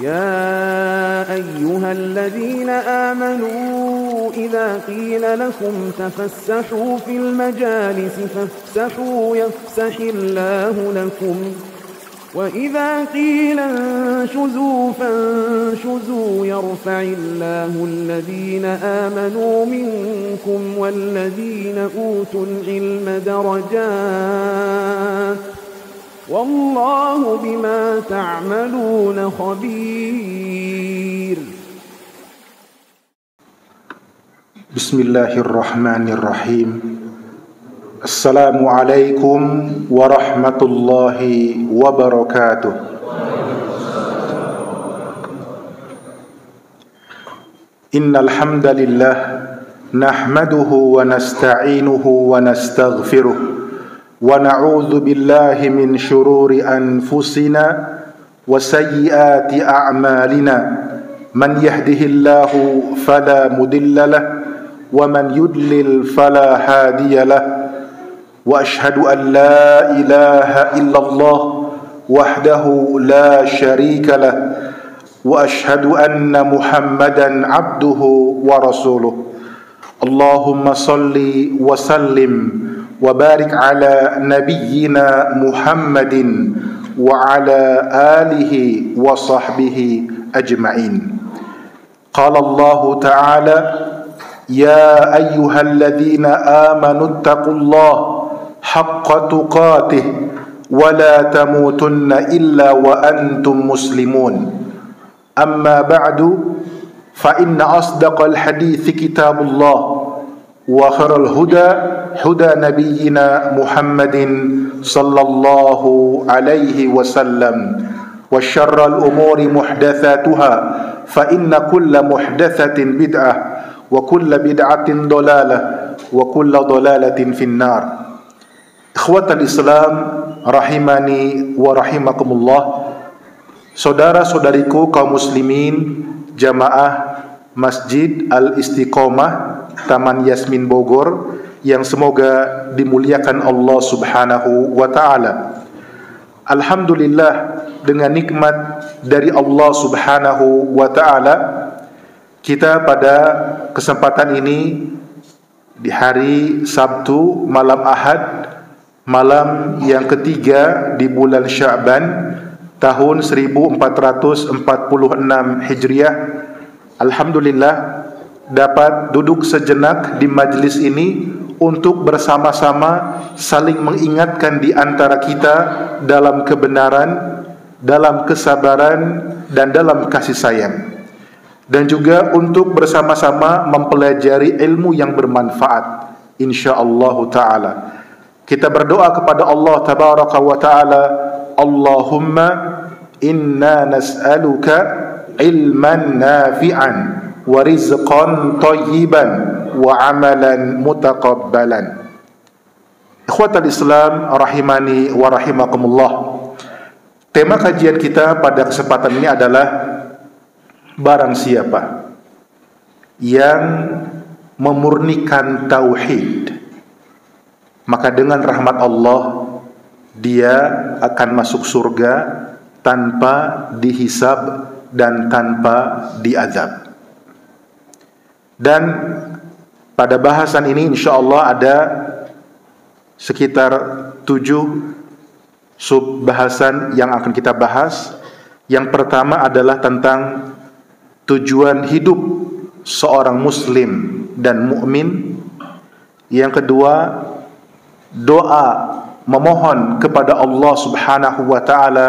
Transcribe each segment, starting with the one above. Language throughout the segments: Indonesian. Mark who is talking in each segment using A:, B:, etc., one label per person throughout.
A: يا أيها الذين آمنوا إذا قيل لكم تفسحوا في المجالس فافسحوا يفسح الله لكم وإذا قيل انشزوا فانشزوا يرفع الله الذين آمنوا منكم والذين أوتوا العلم درجات والله بما تعملون خبير.
B: بسم الله الرحمن الرحيم. السلام عليكم ورحمة الله وبركاته. إن الحمد لله نحمده ونستعينه ونستغفره ونعوذ بالله من شرور أنفسنا وسيئات أعمالنا من يهده الله فلا مضل له ومن يضلل فلا هادي له وأشهد أن لا إله إلا الله وحده لا شريك له وأشهد أن محمدا عبده ورسوله اللهم صل وسلم وبارك على نبينا محمد وعلى آله وصحبه أجمعين. قال الله تعالى يا أيها الذين آمنوا اتقوا الله حق تقاته ولا تموتن إلا وأنتم مسلمون. أما بعد فإن أصدق الحديث كتاب الله وخير الهدى هدى نبينا محمد صلى الله عليه وسلم وشر الأمور محدثاتها فإن كل محدثة بدعة وكل بدعة ضلالة وكل ضلالة في النار. Ikhwatal Islam rahimani wa rahimakumullah. Saudara-saudariku kaum muslimin jamaah Masjid Al-Istiqomah Taman Yasmin Bogor yang semoga dimuliakan Allah Subhanahu wa taala. Alhamdulillah, dengan nikmat dari Allah Subhanahu wa taala, kita pada kesempatan ini di hari Sabtu malam Ahad, malam yang ketiga di bulan Sya'ban tahun 1446 Hijriah, alhamdulillah dapat duduk sejenak di majlis ini untuk bersama-sama saling mengingatkan di antara kita dalam kebenaran, dalam kesabaran dan dalam kasih sayang, dan juga untuk bersama-sama mempelajari ilmu yang bermanfaat insyaallah taala. Kita berdoa kepada Allah tabaraka wa taala, Allahumma inna nas'aluka ilman nafi'an wa rizqan thayyiban wa amalan mutaqabbalan. Ikhwatal Islam rahimani wa rahimakumullah. Tema kajian kita pada kesempatan ini adalah barang siapa yang memurnikan tauhid, maka dengan rahmat Allah dia akan masuk surga tanpa dihisab dan tanpa diazab. Dan pada bahasan ini insyaallah ada sekitar 7 sub-bahasan yang akan kita bahas. Yang pertama adalah tentang tujuan hidup seorang muslim dan mukmin. Yang kedua, doa memohon kepada Allah Subhanahu wa taala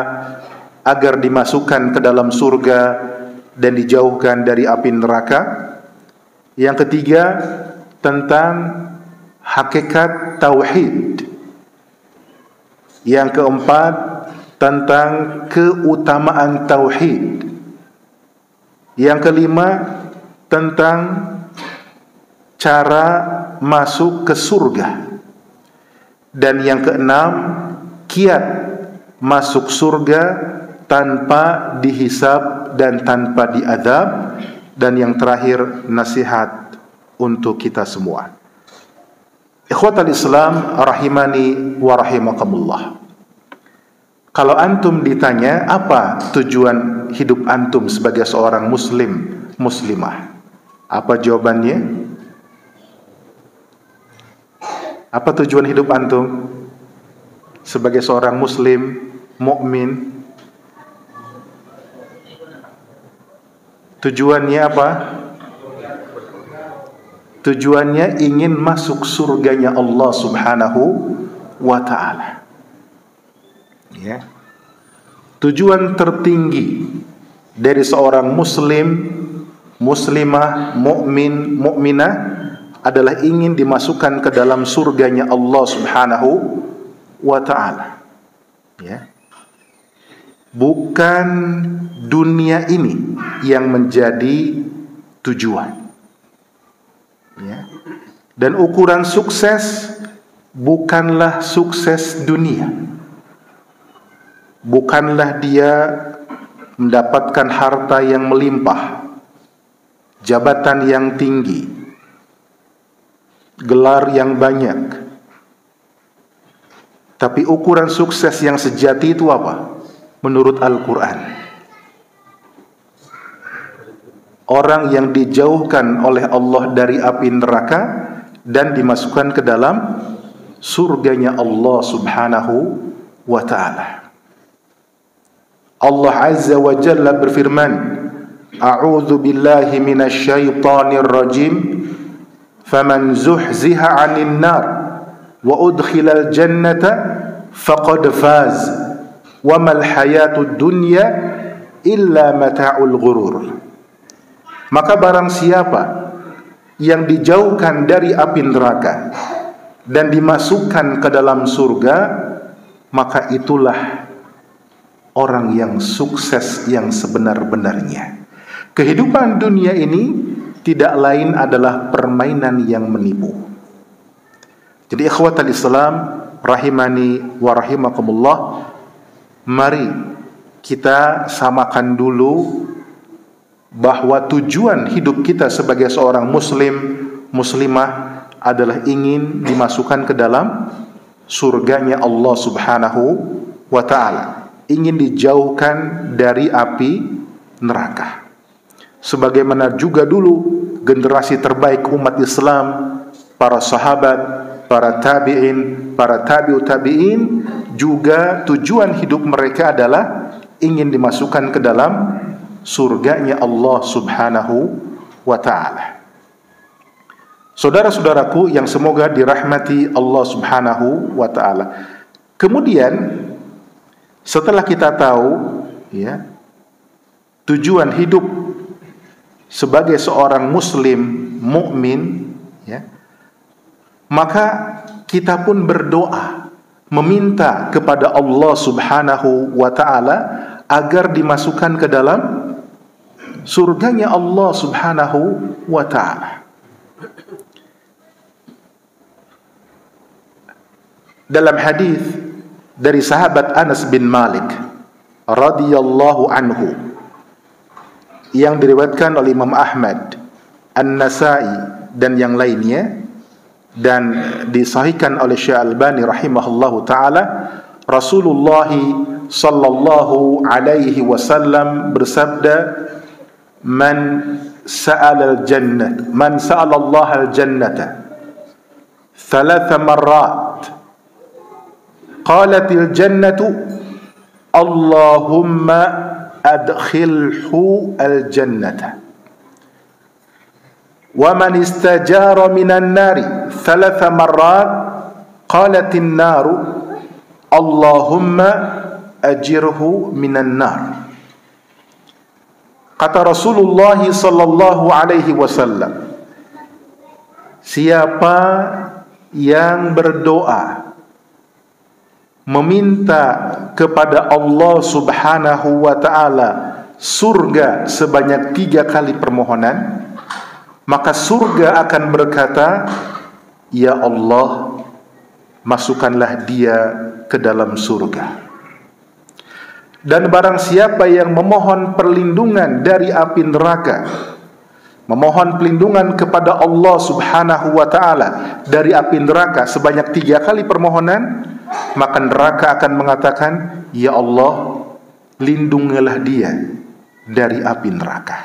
B: agar dimasukkan ke dalam surga dan dijauhkan dari api neraka. Yang ketiga, tentang hakikat tauhid. Yang keempat, tentang keutamaan tauhid. Yang kelima, tentang cara masuk ke surga. Dan yang keenam, kiat masuk surga tanpa dihisab dan tanpa diazab. Dan yang terakhir, nasihat untuk kita semua. Ikhwatal Islam rahimani wa rahimakumullah. Kalau antum ditanya apa tujuan hidup antum sebagai seorang muslim, muslimah, apa jawabannya? Apa tujuan hidup antum sebagai seorang muslim, mukmin? Tujuannya apa? Tujuannya ingin masuk surganya Allah Subhanahu wa ta'ala. Ya. Tujuan tertinggi dari seorang muslim, muslimah, mukmin, mukminah adalah ingin dimasukkan ke dalam surganya Allah Subhanahu wa ta'ala. Ya. Bukan dunia ini yang menjadi tujuan. Ya. Dan ukuran sukses bukanlah sukses dunia. Bukanlah dia mendapatkan harta yang melimpah, jabatan yang tinggi, gelar yang banyak. Tapi ukuran sukses yang sejati itu apa? Menurut Al-Quran, orang yang dijauhkan oleh Allah dari api neraka dan dimasukkan ke dalam surganya Allah Subhanahu wa ta'ala. Allah Azza wa Jalla berfirman, A'udzu billahi minasy syaithanir rajim, faman zuhziha 'anil nar wa udkhilal jannata faqad faz wa mal hayatud dunya illa mata'ul ghurur. Maka barang siapa yang dijauhkan dari api neraka dan dimasukkan ke dalam surga, maka itulah orang yang sukses yang sebenar-benarnya. Kehidupan dunia ini tidak lain adalah permainan yang menipu. Jadi ikhwatal Islam rahimani wa rahimakumullah, mari kita samakan dulu bahwa tujuan hidup kita sebagai seorang muslim, muslimah adalah ingin dimasukkan ke dalam surganya Allah Subhanahu wa ta'ala, ingin dijauhkan dari api neraka. Sebagaimana juga dulu generasi terbaik umat Islam, para sahabat, para tabi'in, para tabi'ut tabi'in, juga tujuan hidup mereka adalah ingin dimasukkan ke dalam surganya Allah Subhanahu wa ta'ala. Saudara-saudaraku yang semoga dirahmati Allah Subhanahu wa ta'ala, kemudian setelah kita tahu ya, tujuan hidup sebagai seorang muslim, mukmin, ya, maka kita pun berdoa meminta kepada Allah Subhanahu wa ta'ala agar dimasukkan ke dalam surganya Allah Subhanahu wa ta'ala. Dalam hadis dari sahabat Anas bin Malik radhiyallahu anhu yang diriwayatkan oleh Imam Ahmad, An-Nasa'i dan yang lainnya, dan disahihkan oleh Syekh Albani rahimahullahu taala, Rasulullah sallallahu alaihi wasallam bersabda, man sa'ala al-jannah, man sa'ala Allah al-jannata thalatha marrat, qalatil jannatu Allahumma adkhilhu al-jannata, wa man istajara minan nari thalatha marrat, qalatin naru Allahumma ajirhu minan nar. Kata Rasulullah sallallahu alaihi wasallam, siapa yang berdoa meminta kepada Allah Subhanahu wa ta'ala surga sebanyak 3 kali permohonan, maka surga akan berkata, ya Allah, masukkanlah dia ke dalam surga. Dan barang siapa yang memohon perlindungan dari api neraka, memohon perlindungan kepada Allah Subhanahu wa ta'ala dari api neraka sebanyak 3 kali permohonan, maka neraka akan mengatakan, ya Allah, lindungilah dia dari api neraka.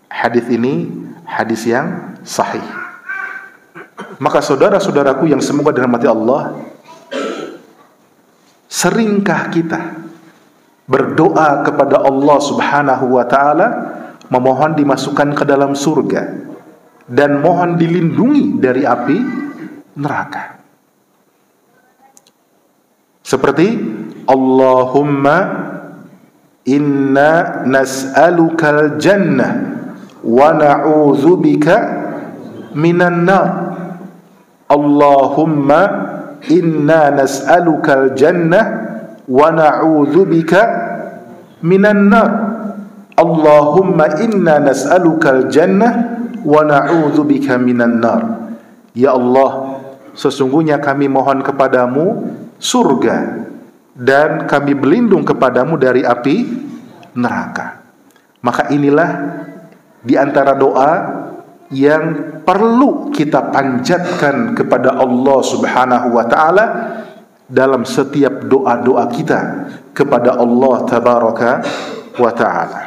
B: Hadis ini hadis yang sahih. Maka saudara-saudaraku yang semoga dirahmati Allah, seringkah kita berdoa kepada Allah Subhanahu wa taala memohon dimasukkan ke dalam surga dan mohon dilindungi dari api neraka? Seperti Allahumma inna nas'alukal jannah wa na'udzubika minan nar. Allahumma inna nas'alukal jannah wa na'udzubika minan nar. Allahumma inna nas'alukal jannah wa na'udzubika minan nar. Ya Allah, sesungguhnya kami mohon kepadamu surga dan kami berlindung kepadamu dari api neraka. Maka inilah di antara doa yang perlu kita panjatkan kepada Allah Subhanahu wa taala dalam setiap doa-doa kita kepada Allah Tabaraka wa taala.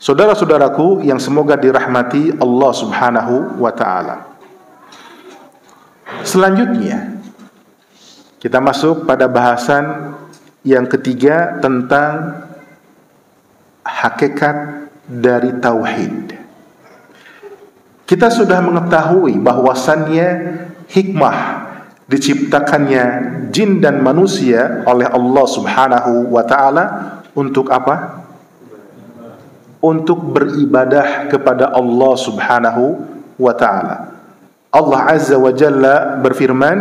B: Saudara-saudaraku yang semoga dirahmati Allah Subhanahu wa taala. Selanjutnya kita masuk pada bahasan yang ketiga tentang hakikat dari tauhid. Kita sudah mengetahui bahwasannya hikmah diciptakannya jin dan manusia oleh Allah Subhanahu wa taala untuk apa? Untuk beribadah kepada Allah Subhanahu wa taala. Allah Azza wa Jalla berfirman,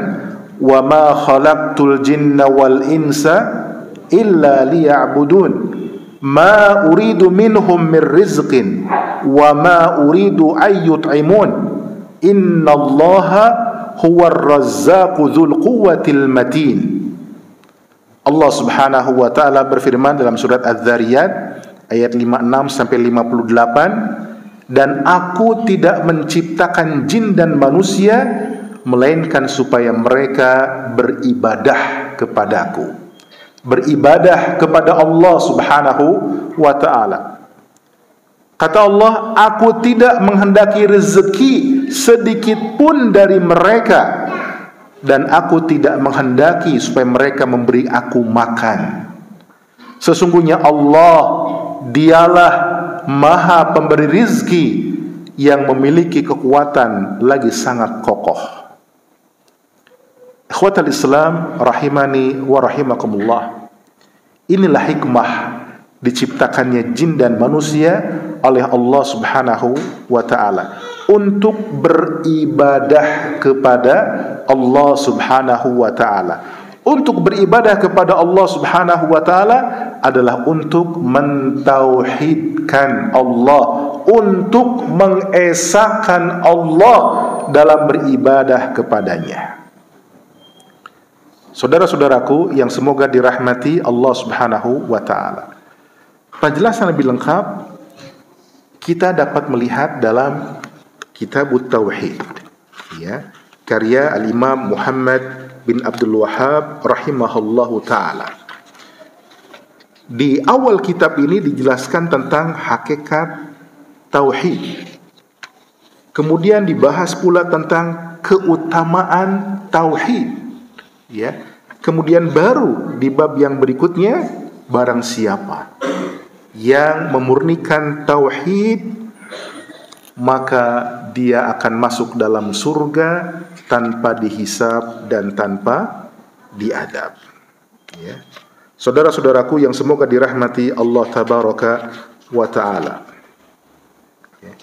B: "Wa ma khalaqtul jinna wal insa illa liya'budun. Ma uridu minhum min rizqin wa ma uridu ay yut'imun. Innallaha huwar razzaqu dzul quwwatil matin." Allah Subhanahu wa taala berfirman dalam surat Az-Zariyat ayat 56 sampai 58, "Dan aku tidak menciptakan jin dan manusia melainkan supaya mereka beribadah kepadaku." Beribadah kepada Allah Subhanahu wa taala. Kata Allah, "Aku tidak menghendaki rezeki sedikit pun dari mereka, dan aku tidak menghendaki supaya mereka memberi aku makan. Sesungguhnya Allah, dialah Maha pemberi rizki yang memiliki kekuatan lagi sangat kokoh." Ikhwatal Islam rahimani wa rahimakumullah. Inilah hikmah diciptakannya jin dan manusia oleh Allah Subhanahu wa taala untuk beribadah kepada Allah Subhanahu wa taala. Untuk beribadah kepada Allah Subhanahu wa taala adalah untuk mentauhidkan Allah, untuk mengesahkan Allah dalam beribadah kepadanya. Saudara-saudaraku yang semoga dirahmati Allah Subhanahu wa taala. Penjelasan lebih lengkap kita dapat melihat dalam Kitab Tauhid, ya, karya Al-Imam Muhammad bin Abdul Wahhab rahimahullahu taala. Di awal kitab ini dijelaskan tentang hakikat tauhid. Kemudian dibahas pula tentang keutamaan tauhid. Ya, kemudian baru di bab yang berikutnya, barang siapa yang memurnikan tauhid maka dia akan masuk dalam surga tanpa dihisab dan tanpa diadab. Ya. Saudara-saudaraku yang semoga dirahmati Allah Tabaraka wa taala. Ya.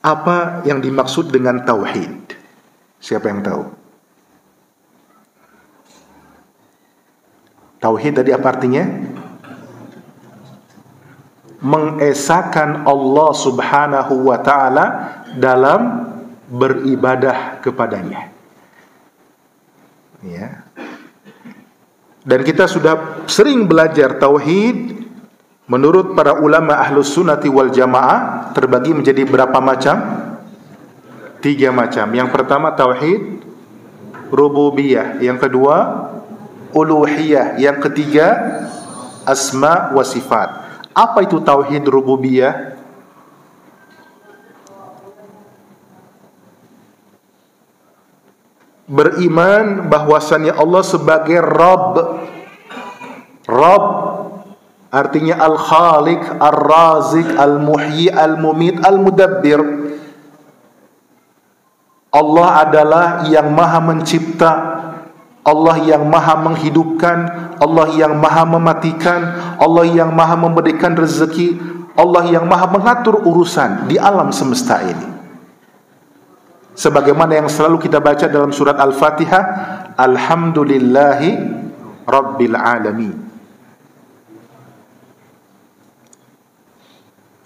B: Apa yang dimaksud dengan tauhid? Siapa yang tahu? Tauhid tadi apa artinya? Mengesahkan Allah Subhanahu wa taala dalam beribadah kepadanya. Ya. Dan kita sudah sering belajar tauhid. Menurut para ulama Ahlus Sunnati wal Jamaah terbagi menjadi berapa macam? 3 macam. Yang pertama tauhid rububiyah, yang kedua uluhiyah. Yang ketiga, asma wa sifat. Apa itu tauhid rububiyah? Beriman bahwasannya Allah sebagai Rabb. Rabb artinya Al-Khaliq, Ar-Razik, Al-Muhyi, Al-Mumit, Al-Mudabbir. Allah adalah yang maha mencipta, Allah yang maha menghidupkan, Allah yang maha mematikan, Allah yang maha memberikan rezeki, Allah yang maha mengatur urusan di alam semesta ini. Sebagaimana yang selalu kita baca dalam surat Al-Fatihah, Alhamdulillahi Rabbil Alamin.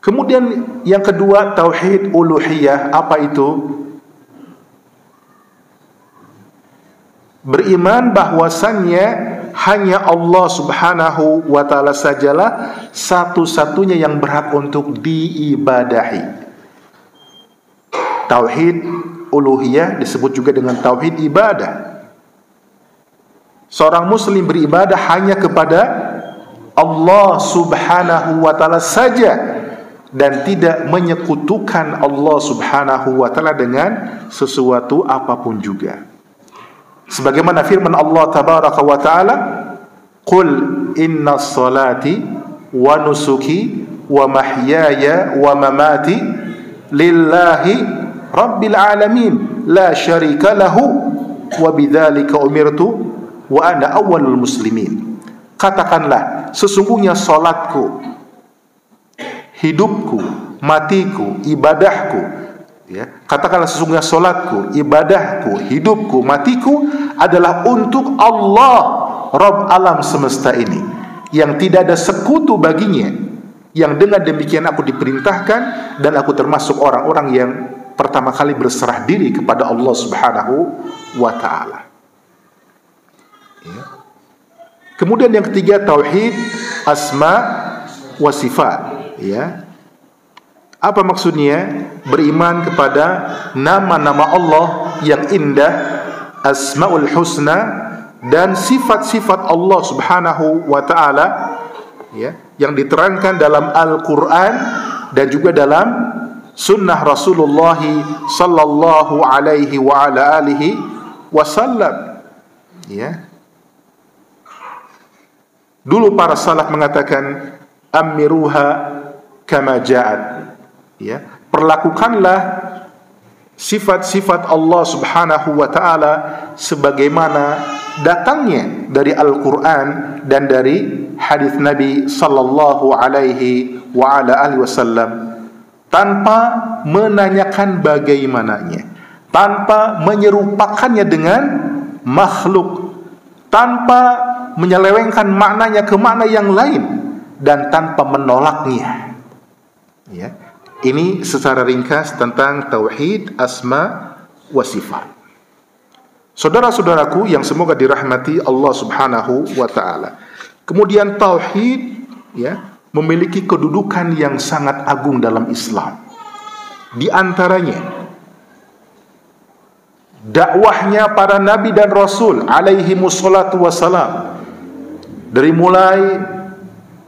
B: Kemudian yang kedua, tauhid uluhiyah. Apa itu? Beriman bahwasannya hanya Allah subhanahu wa ta'ala sajalah satu-satunya yang berhak untuk diibadahi. Tauhid uluhiyah disebut juga dengan tauhid ibadah. Seorang muslim beribadah hanya kepada Allah subhanahu wa ta'ala saja, dan tidak menyekutukan Allah subhanahu wa ta'ala dengan sesuatu apapun juga. Sebagaimana firman Allah tabaraka wa ta'ala, Qul inna salati wa nusuki wa mahyaya wa mamati lillahi rabbil alamin la syarika lahu wa bidzalika umirtu wa ana awwalul muslimin. Katakanlah, sesungguhnya salatku, hidupku, matiku, ibadahku, ya, katakanlah sesungguhnya salatku, ibadahku, hidupku, matiku adalah untuk Allah, Rabb alam semesta ini, yang tidak ada sekutu baginya, yang dengan demikian aku diperintahkan dan aku termasuk orang-orang yang pertama kali berserah diri kepada Allah subhanahu wa ta'ala. Ya. Kemudian yang ketiga, tauhid asma wa sifat. Ya. Apa maksudnya? Beriman kepada nama-nama Allah yang indah, Asmaul Husna, dan sifat-sifat Allah subhanahu wa ta'ala, ya, yang diterangkan dalam Al-Quran dan juga dalam sunnah Rasulullah sallallahu alaihi wa ala alihi wasallam. Ya. Dulu para salaf mengatakan, amiruha kama ja'at. Ya, perlakukanlah sifat-sifat Allah subhanahu wa ta'ala sebagaimana datangnya dari Al-Quran dan dari hadis Nabi sallallahu alaihi wa ala alihi wasallam, tanpa menanyakan bagaimananya, tanpa menyerupakannya dengan makhluk, tanpa menyelewengkan maknanya ke makna yang lain, dan tanpa menolaknya. Ya. Ini secara ringkas tentang tauhid asma wa sifat. Saudara-saudaraku yang semoga dirahmati Allah subhanahu wa ta'ala, kemudian tauhid, ya, memiliki kedudukan yang sangat agung dalam Islam. Di antaranya dakwahnya para nabi dan rasul alaihi musholatu wassalam. Dari mulai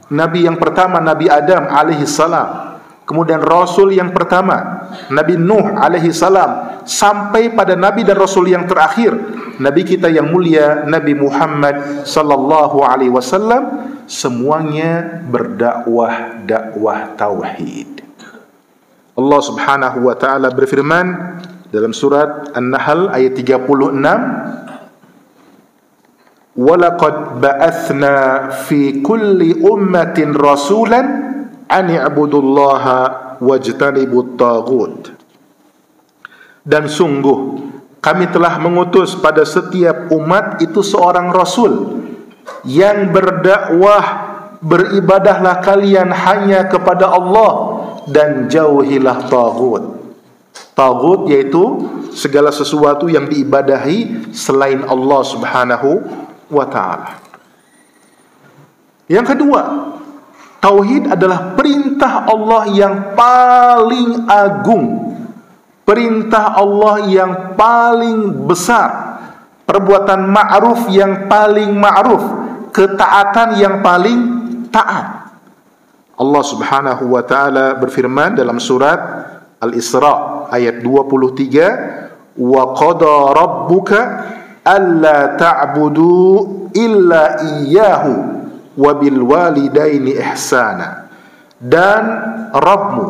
B: nabi yang pertama, Nabi Adam alaihi salam, kemudian Rasul yang pertama Nabi Nuh alaihi salam, sampai pada Nabi dan Rasul yang terakhir, Nabi kita yang mulia Nabi Muhammad sallallahu alaihi wasallam, semuanya berdakwah dakwah tauhid. Allah subhanahu wa ta'ala berfirman dalam surat An-Nahl ayat 36, Walaqad ba'athna fi kulli ummatin rasulan an i'budullaha wajtanibut taghut. Dan sungguh kami telah mengutus pada setiap umat itu seorang rasul yang berdakwah, beribadahlah kalian hanya kepada Allah dan jauhilah taghut. Taghut yaitu segala sesuatu yang diibadahi selain Allah subhanahu wa ta'ala. Yang kedua, tauhid adalah perintah Allah yang paling agung, perintah Allah yang paling besar, perbuatan ma'ruf yang paling ma'ruf, ketaatan yang paling taat. Allah Subhanahu wa taala berfirman dalam surat Al-Isra ayat 23, wa qada rabbuka alla ta'budu illa iyyahu wa bil walidaini ihsana. Dan Rabbmu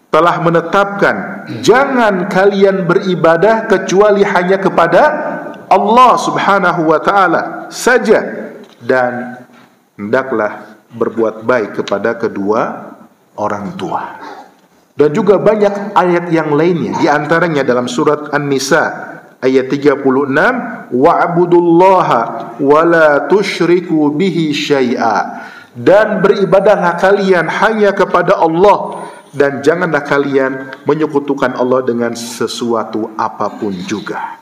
B: telah menetapkan jangan kalian beribadah kecuali hanya kepada Allah Subhanahu wa taala saja, dan hendaklah berbuat baik kepada kedua orang tua. Dan juga banyak ayat yang lainnya, di antaranya dalam surat An-Nisa ayat 36, wa'budullaha wa la tusyriku bihi syai'a. Dan beribadahlah kalian hanya kepada Allah, dan janganlah kalian menyekutukan Allah dengan sesuatu apapun juga.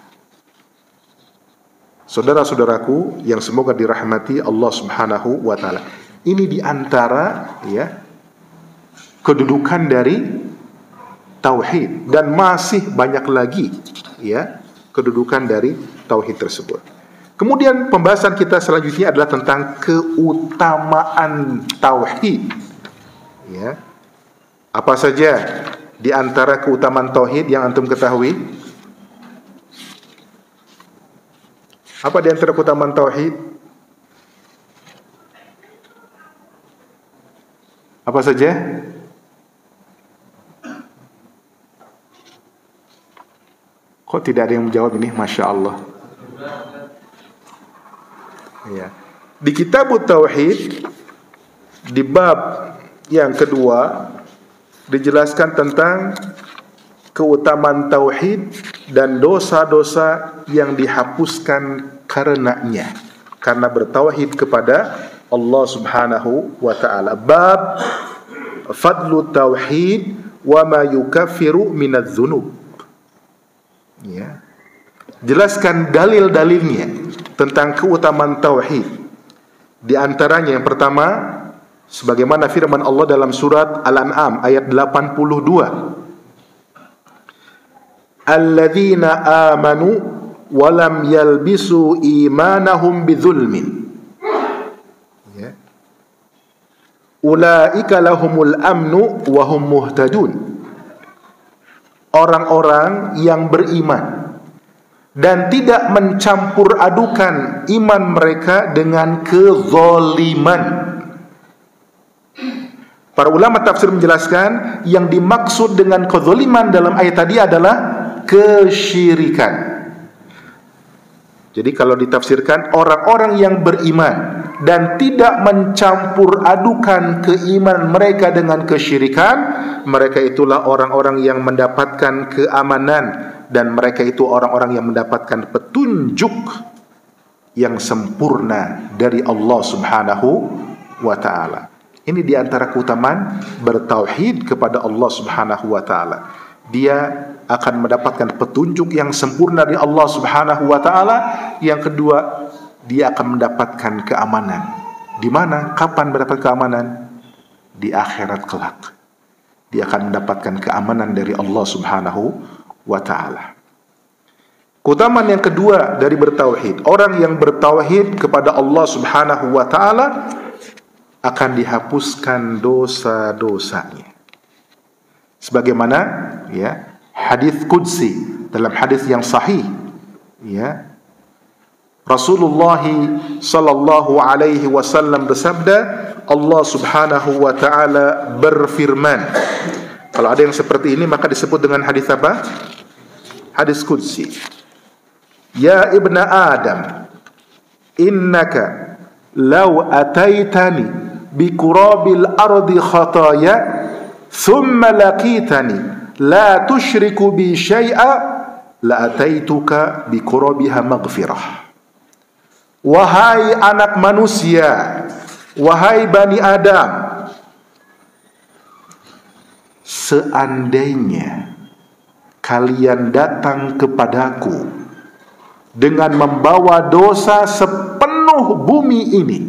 B: Saudara-saudaraku yang semoga dirahmati Allah Subhanahu wa taala, ini diantara kedudukan dari tauhid, dan masih banyak lagi kedudukan dari tauhid tersebut. Kemudian pembahasan kita selanjutnya adalah tentang keutamaan tauhid. Apa saja di antara keutamaan tauhid yang antum ketahui? Apa di antara keutamaan tauhid? Apa saja? Kok tidak ada yang menjawab ini? Masya Allah. Di kitab Tauhid, di bab yang kedua, dijelaskan tentang keutamaan tauhid dan dosa-dosa yang dihapuskan karenanya, karena bertauhid kepada Allah Subhanahu wa ta'ala. Bab fadlu tauhid wa ma yukaffiru minadz dzunub. Jelaskan dalil-dalilnya tentang keutamaan tauhid. Di antaranya yang pertama, sebagaimana firman Allah dalam surat Al-An'am ayat 82, alladzina amanu wa lam yalbisu imanahum bidzulmin ulaika lahumul amnu wa hum muhtadun. Orang-orang yang beriman dan tidak mencampur adukan iman mereka dengan kezaliman. Para ulama tafsir menjelaskan yang dimaksud dengan kezaliman dalam ayat tadi adalah kesyirikan. Jadi kalau ditafsirkan orang-orang yang beriman dan tidak mencampur adukan keimanan mereka dengan kesyirikan, mereka itulah orang-orang yang mendapatkan keamanan, dan mereka itu orang-orang yang mendapatkan petunjuk yang sempurna dari Allah Subhanahu wa ta'ala. Ini diantara keutamaan bertauhid kepada Allah Subhanahu wa ta'ala. Dia akan mendapatkan petunjuk yang sempurna dari Allah Subhanahu wa ta'ala. Yang kedua, dia akan mendapatkan keamanan. Di mana? Kapan mendapat keamanan? Di akhirat kelak. Dia akan mendapatkan keamanan dari Allah Subhanahu wa ta'ala. Keutamaan yang kedua dari bertauhid, orang yang bertauhid kepada Allah Subhanahu wa ta'ala akan dihapuskan dosa-dosanya. Sebagaimana hadis qudsi, dalam hadis yang sahih, Rasulullah sallallahu alaihi wasallam bersabda, Allah Subhanahu wa ta'ala berfirman. Kalau ada yang seperti ini maka disebut dengan hadis apa? Hadis qudsi. Ya ibna Adam, innaka law ataitani bi qurabil ardi khataya thumma laqitani la tusyriku bi syai'a la ataituka bi qurabiha maghfirah. Wahai anak manusia, wahai Bani Adam, seandainya kalian datang kepadaku dengan membawa dosa sepenuh bumi ini.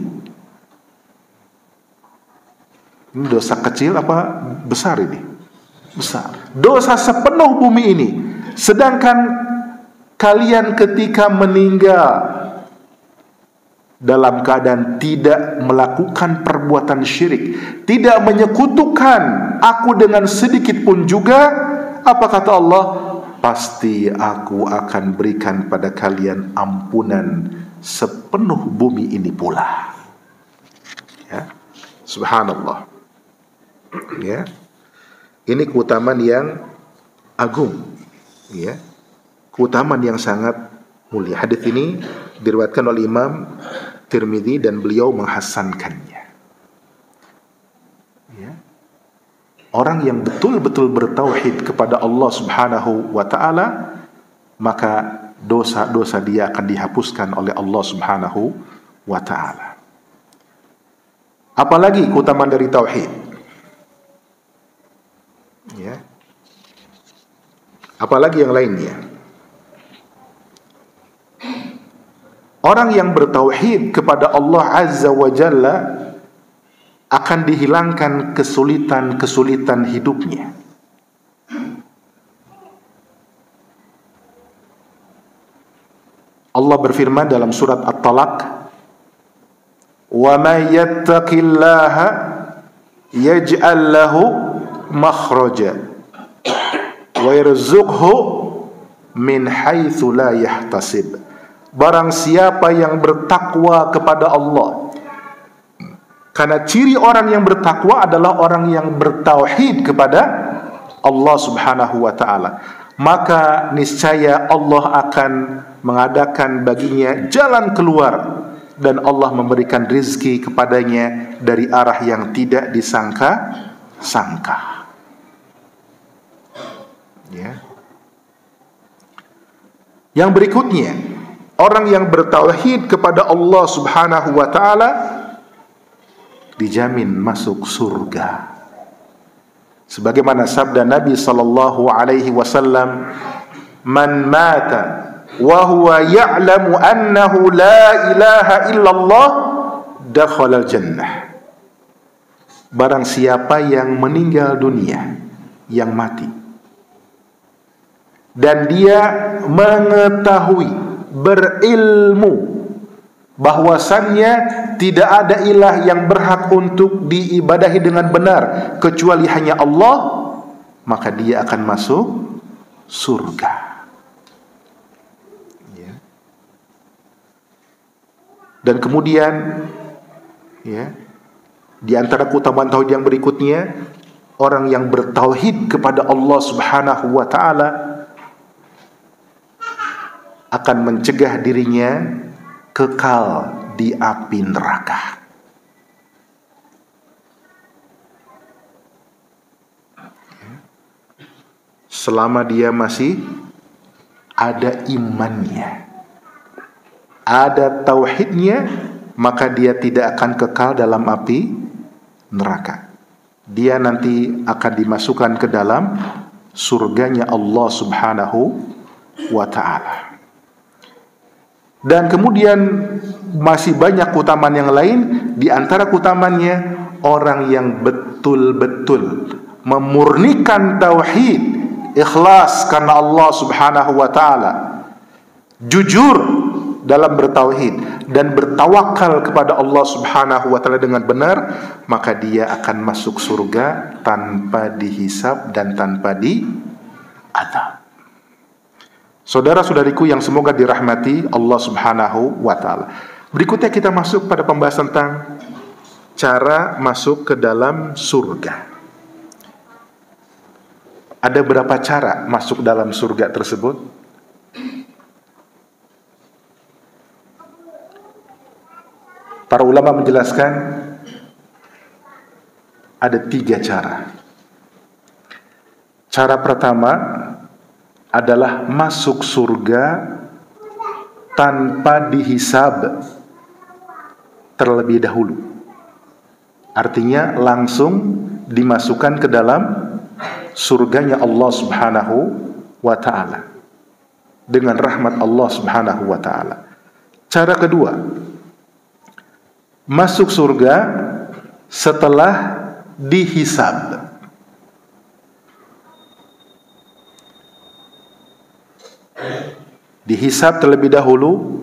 B: Ini dosa kecil apa besar ini? Besar. Dosa sepenuh bumi ini. Sedangkan kalian ketika meninggal dalam keadaan tidak melakukan perbuatan syirik, tidak menyekutukan aku dengan sedikit pun juga, apa kata Allah? Pasti aku akan berikan pada kalian ampunan sepenuh bumi ini pula. Ya, subhanallah. Ya, ini keutamaan yang agung, ya, keutamaan yang sangat mulia. Hadis ini diriwayatkan oleh Imam Tirmidzi dan beliau menghasankannya. Ya. Orang yang betul-betul bertauhid kepada Allah Subhanahu wa taala, maka dosa-dosa dia akan dihapuskan oleh Allah Subhanahu wa taala. Apalagi keutamaan dari tauhid? Ya. Apalagi yang lainnya? Orang yang bertauhid kepada Allah Azza wa Jalla akan dihilangkan kesulitan-kesulitan hidupnya. Allah berfirman dalam surat At-Talaq, "Wa may yattaqillaha yaj'al lahu makhraja wa yarzuqhu min haitsu la yahtasib." Barang siapa yang bertakwa kepada Allah, karena ciri orang yang bertakwa adalah orang yang bertauhid kepada Allah Subhanahu wa taala, maka niscaya Allah akan mengadakan baginya jalan keluar dan Allah memberikan rizki kepadanya dari arah yang tidak disangka-sangka. Ya. Yang berikutnya, orang yang bertauhid kepada Allah Subhanahu wa taala dijamin masuk surga. Sebagaimana sabda Nabi sallallahu alaihi wasallam, "Man mata wa huwa ya'lamu annahu la ilaha illallah dakhala al-jannah." Barang siapa yang meninggal dunia, yang mati, dan dia mengetahui, berilmu bahwasannya tidak ada ilah yang berhak untuk diibadahi dengan benar kecuali hanya Allah, maka dia akan masuk surga. Ya. Dan kemudian, ya, di antara keutamaan tauhid yang berikutnya, orang yang bertauhid kepada Allah Subhanahu wa taala akan mencegah dirinya kekal di api neraka. Selama dia masih ada imannya, ada tauhidnya, maka dia tidak akan kekal dalam api neraka. Dia nanti akan dimasukkan ke dalam surganya Allah Subhanahu wa ta'ala. Dan kemudian masih banyak keutamaan yang lain. Di antara keutamaannya, orang yang betul-betul memurnikan tauhid, ikhlas karena Allah Subhanahu wa taala, jujur dalam bertauhid dan bertawakal kepada Allah Subhanahu wa taala dengan benar, maka dia akan masuk surga tanpa dihisab dan tanpa diazab. Saudara-saudariku yang semoga dirahmati Allah Subhanahu wa taala. Berikutnya kita masuk pada pembahasan tentang cara masuk ke dalam surga. Ada berapa cara masuk dalam surga tersebut? Para ulama menjelaskan ada 3 cara. Cara pertama adalah masuk surga tanpa dihisab terlebih dahulu. Artinya langsung dimasukkan ke dalam surganya Allah Subhanahu wa ta'ala dengan rahmat Allah Subhanahu wa ta'ala. Cara kedua, masuk surga setelah dihisab. dihisab terlebih dahulu,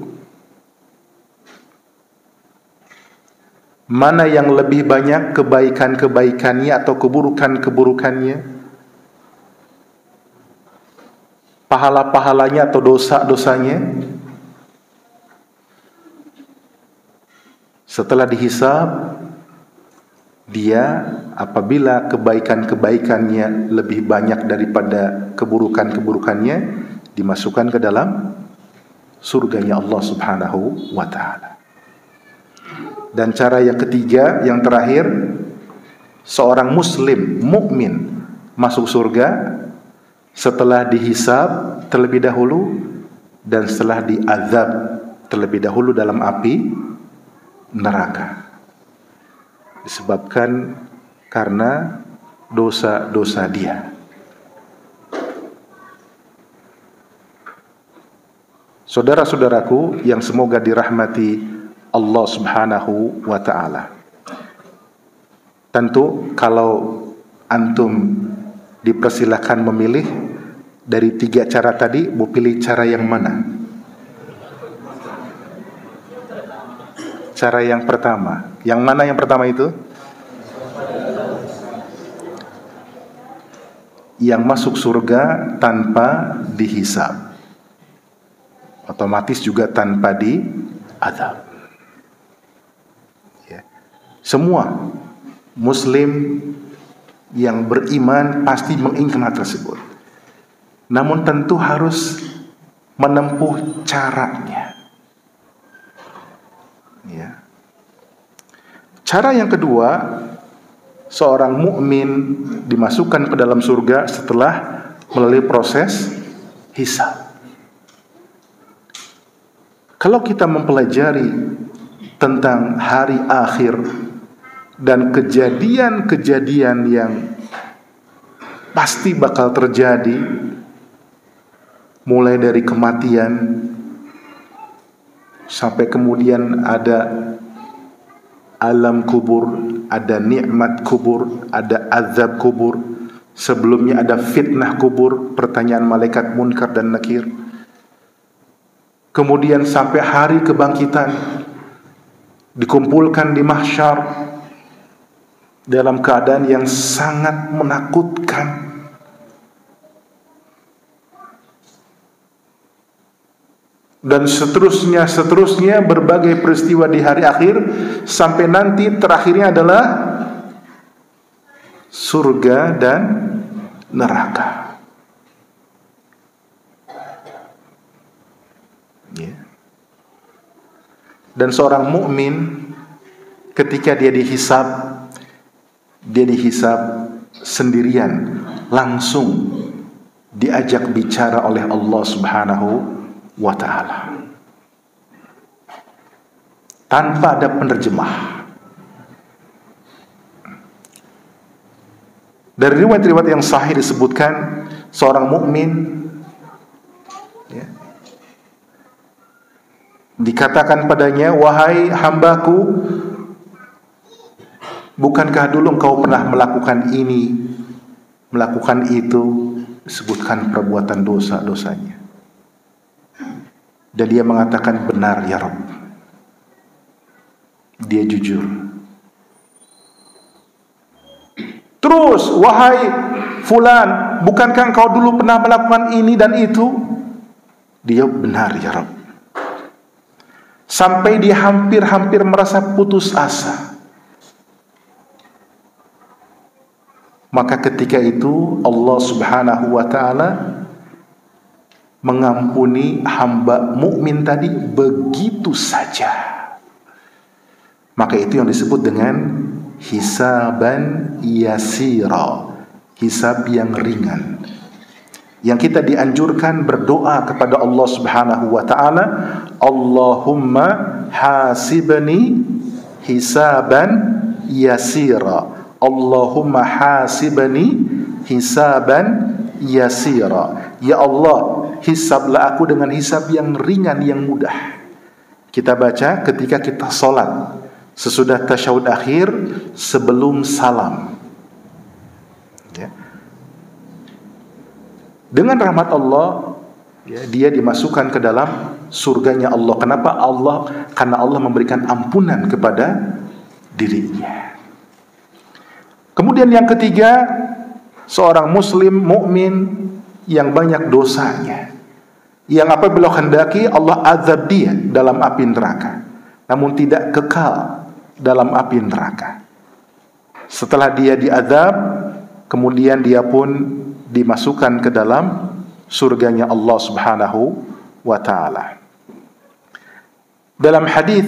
B: mana yang lebih banyak kebaikan-kebaikannya atau keburukan-keburukannya, pahala-pahalanya atau dosa-dosanya. Setelah dihisab, dia apabila kebaikan-kebaikannya lebih banyak daripada keburukan-keburukannya, dimasukkan ke dalam surganya Allah Subhanahu wa ta'ala. Dan cara yang ketiga, yang terakhir, seorang muslim, mukmin masuk surga setelah dihisab terlebih dahulu dan setelah diazab terlebih dahulu dalam api neraka, disebabkan karena dosa-dosa dia. Saudara-saudaraku yang semoga dirahmati Allah Subhanahu wa ta'ala, tentu kalau antum dipersilakan memilih dari 3 cara tadi, mau pilih cara yang mana? Cara yang pertama. Yang mana yang pertama itu? Yang masuk surga tanpa dihisab, otomatis juga tanpa diazab. Semua muslim yang beriman pasti menginginkan hal tersebut. Namun tentu harus menempuh caranya. Ya. Cara yang kedua, seorang mukmin dimasukkan ke dalam surga setelah melalui proses hisab. Kalau kita mempelajari tentang hari akhir dan kejadian-kejadian yang pasti bakal terjadi, mulai dari kematian sampai kemudian ada alam kubur, ada nikmat kubur, ada azab kubur, sebelumnya ada fitnah kubur, pertanyaan malaikat Munkar dan Nakir, kemudian sampai hari kebangkitan, dikumpulkan di mahsyar dalam keadaan yang sangat menakutkan. Dan seterusnya berbagai peristiwa di hari akhir, sampai nanti terakhirnya adalah surga dan neraka. Ya. Dan seorang mukmin ketika dia dihisab sendirian, langsung diajak bicara oleh Allah Subhanahu wa ta'ala, tanpa ada penerjemah. Dari riwayat-riwayat yang sahih disebutkan seorang mukmin, ya, dikatakan padanya, wahai hambaku, bukankah dulu engkau pernah melakukan ini, melakukan itu, disebutkan perbuatan dosa-dosanya. Dan dia mengatakan, benar ya Rabb. Dia jujur. Terus, wahai fulan, bukankah engkau dulu pernah melakukan ini dan itu? Dia, benar ya Rabb. Sampai dia hampir-hampir merasa putus asa. Maka ketika itu Allah Subhanahu wa ta'ala mengampuni hamba mukmin tadi begitu saja. Maka itu yang disebut dengan hisaban yasira, hisab yang ringan. Yang kita dianjurkan berdoa kepada Allah Subhanahu wa ta'ala, Allahumma hasibni hisaban yasira, Allahumma hasibni hisaban yasira. Ya Allah, hisablah aku dengan hisab yang ringan, yang mudah. Kita baca ketika kita sholat, sesudah tasyahud akhir, sebelum salam, ya. Dengan rahmat Allah, ya, dia dimasukkan ke dalam surganya Allah. Kenapa? Karena Allah memberikan ampunan kepada dirinya. Kemudian yang ketiga, seorang muslim mukmin yang banyak dosanya, yang apabila hendaki Allah azab dia dalam api neraka, namun tidak kekal dalam api neraka. Setelah dia diazab, kemudian dia pun dimasukkan ke dalam surganya Allah Subhanahu wa taala. Dalam hadis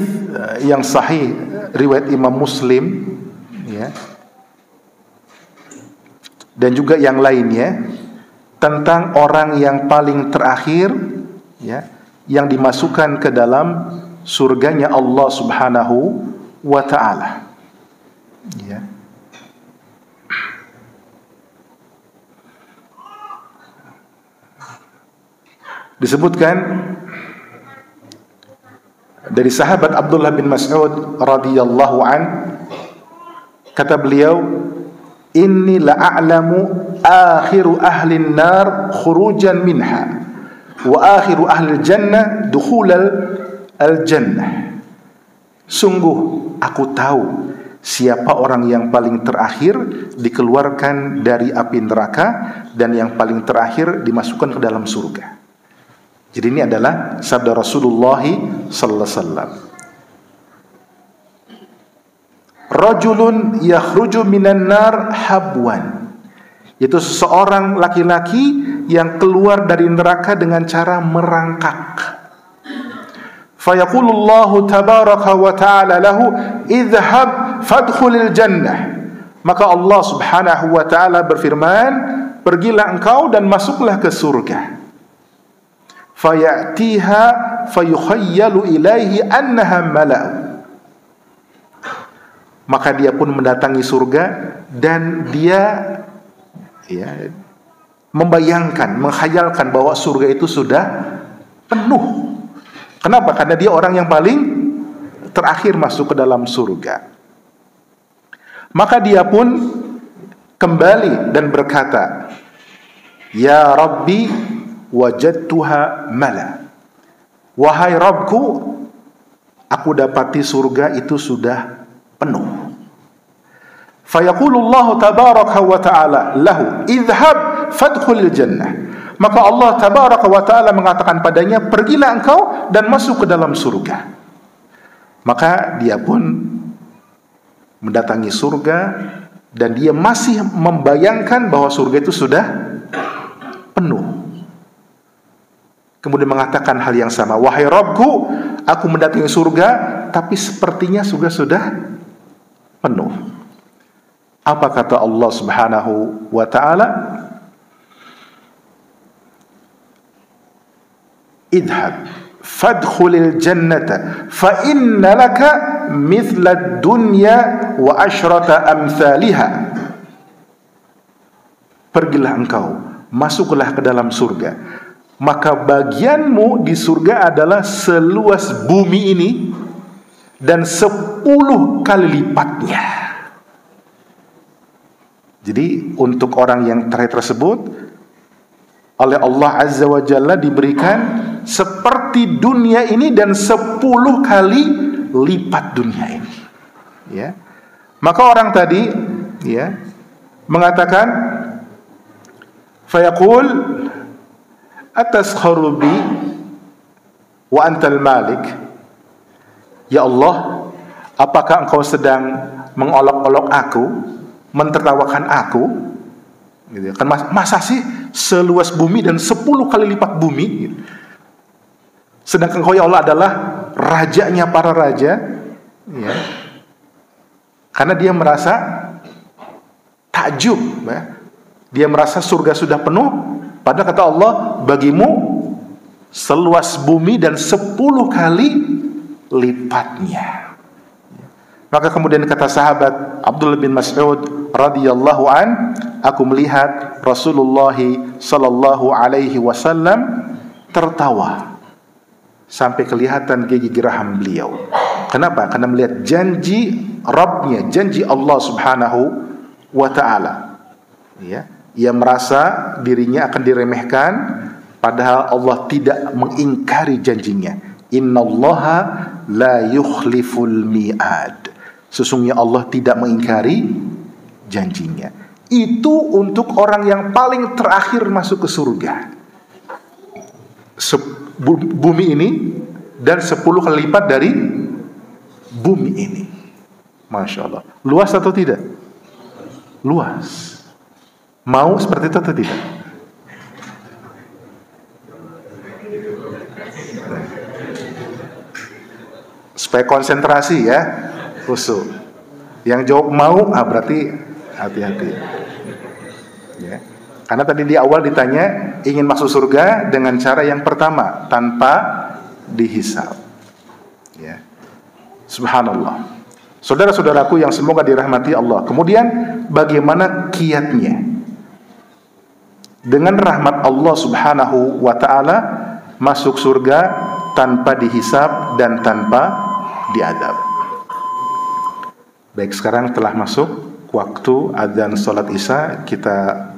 B: yang sahih riwayat Imam Muslim, ya, dan juga yang lainnya, tentang orang yang paling terakhir, ya, yang dimasukkan ke dalam surganya Allah Subhanahu wa taala. Ya. Disebutkan dari sahabat Abdullah bin Mas'ud radhiyallahu an, kata beliau, inni la'alamu akhiru ahli nar khurujan minha wa akhiru ahli jannah dukhulal al-jannah. Sungguh aku tahu siapa orang yang paling terakhir dikeluarkan dari api neraka dan yang paling terakhir dimasukkan ke dalam surga. Jadi ini adalah sabda Rasulullah sallallahu alaihi wasallam. Rajulun yakhruju minan nar habwan, yaitu seseorang laki-laki yang keluar dari neraka dengan cara merangkak. Fayaqulullahu tabaraka wa ta'ala lahu idhhab fadkhulil jannah. Maka Allah Subhanahu wa ta'ala berfirman, pergilah engkau dan masuklah ke surga. Fayatiha fayukhayyalu ilaihi annaha mala'u. Maka dia pun mendatangi surga dan dia, ya, membayangkan, menghayalkan bahwa surga itu sudah penuh. Kenapa? Karena dia orang yang paling terakhir masuk ke dalam surga. Maka dia pun kembali dan berkata, ya Rabbi wajadtuha mala. Wahai Rabbku, aku dapati surga itu sudah penuh. Fayaqulullahu tabaraka wa ta'ala lahu idhhab fadkhulil jannah. Maka Allah tabaraka wa ta'ala mengatakan padanya, pergilah engkau dan masuk ke dalam surga. Maka dia pun mendatangi surga dan dia masih membayangkan bahwa surga itu sudah penuh. Kemudian mengatakan hal yang sama, wahai Rabbku, aku mendatangi surga tapi sepertinya surga sudah penuh. Apa kata Allah Subhanahu wa ta'ala? Idhab fadkhulil jannata fa inna laka mithla dunya wa asyrata amthaliha. Pergilah engkau, masuklah ke dalam surga, maka bagianmu di surga adalah seluas bumi ini dan 10 kali lipatnya. Jadi untuk orang yang terakhir tersebut, oleh Allah Azza wa Jalla diberikan seperti dunia ini dan 10 kali lipat dunia ini. Ya. Maka orang tadi, ya, mengatakan, fayaqul ataskharu bi wa antal malik. Ya Allah, apakah engkau sedang mengolok-olok aku, mentertawakan aku? Gitu. Kan masa sih seluas bumi dan 10 kali lipat bumi, gitu. Sedangkan engkau ya Allah adalah rajanya para raja, ya. Karena dia merasa takjub, ya. Dia merasa surga sudah penuh, padahal kata Allah, bagimu seluas bumi dan 10 kali lipatnya. Maka kemudian kata sahabat Abdullah bin Mas'ud radhiyallahu an, aku melihat Rasulullah sallallahu alaihi wasallam tertawa sampai kelihatan gigi geraham beliau. Kenapa? Karena melihat janji Rabbnya, janji Allah Subhanahu wa ta'ala. Ya, ia merasa dirinya akan diremehkan, Padahal Allah tidak mengingkari janjinya. Innallaha la yukhliful mi'ad. Sesungguhnya Allah tidak mengingkari janjinya. Itu untuk orang yang paling terakhir masuk ke surga. Bumi ini dan 10 kali lipat dari bumi ini. Masya Allah. Luas atau tidak? Luas. Mau seperti itu atau tidak? Supaya konsentrasi ya, khusyuk. Yang jawab mau, berarti hati-hati. Ya. Karena tadi di awal ditanya ingin masuk surga dengan cara yang pertama, tanpa dihisab. Ya. Subhanallah. Saudara-saudaraku yang semoga dirahmati Allah. Kemudian bagaimana kiatnya? Dengan rahmat Allah Subhanahu wa taala masuk surga tanpa dihisab dan tanpa diadab. Baik, sekarang telah masuk waktu adzan salat Isya. Kita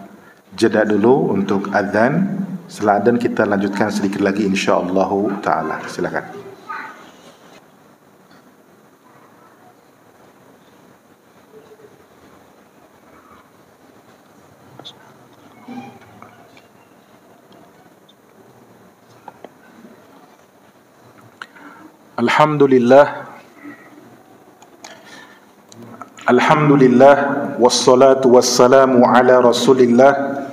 B: jeda dulu untuk adzan. Setelah adzan kita lanjutkan sedikit lagi insyaallah taala. Silakan. Alhamdulillah wassalatu wassalamu ala Rasulillah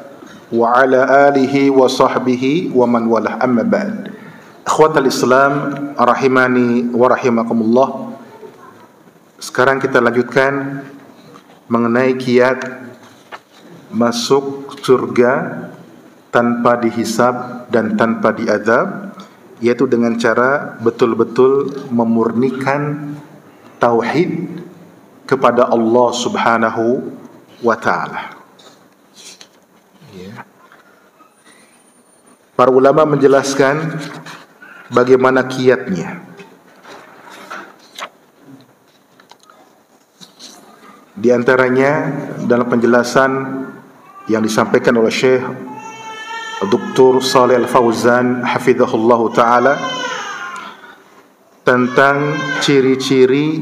B: wa ala alihi wa sahbihi wa man walah, amma ba'd. Ikhwatal Islam rahimani wa rahimakumullah. Sekarang kita lanjutkan mengenai kiat masuk surga tanpa dihisab dan tanpa diazab, yaitu dengan cara betul-betul memurnikan tauhid kepada Allah Subhanahu wa taala. Para ulama menjelaskan bagaimana kiatnya. Di antaranya dalam penjelasan yang disampaikan oleh Syekh Dr. Shalih Al-Fauzan hafizahullah taala tentang ciri-ciri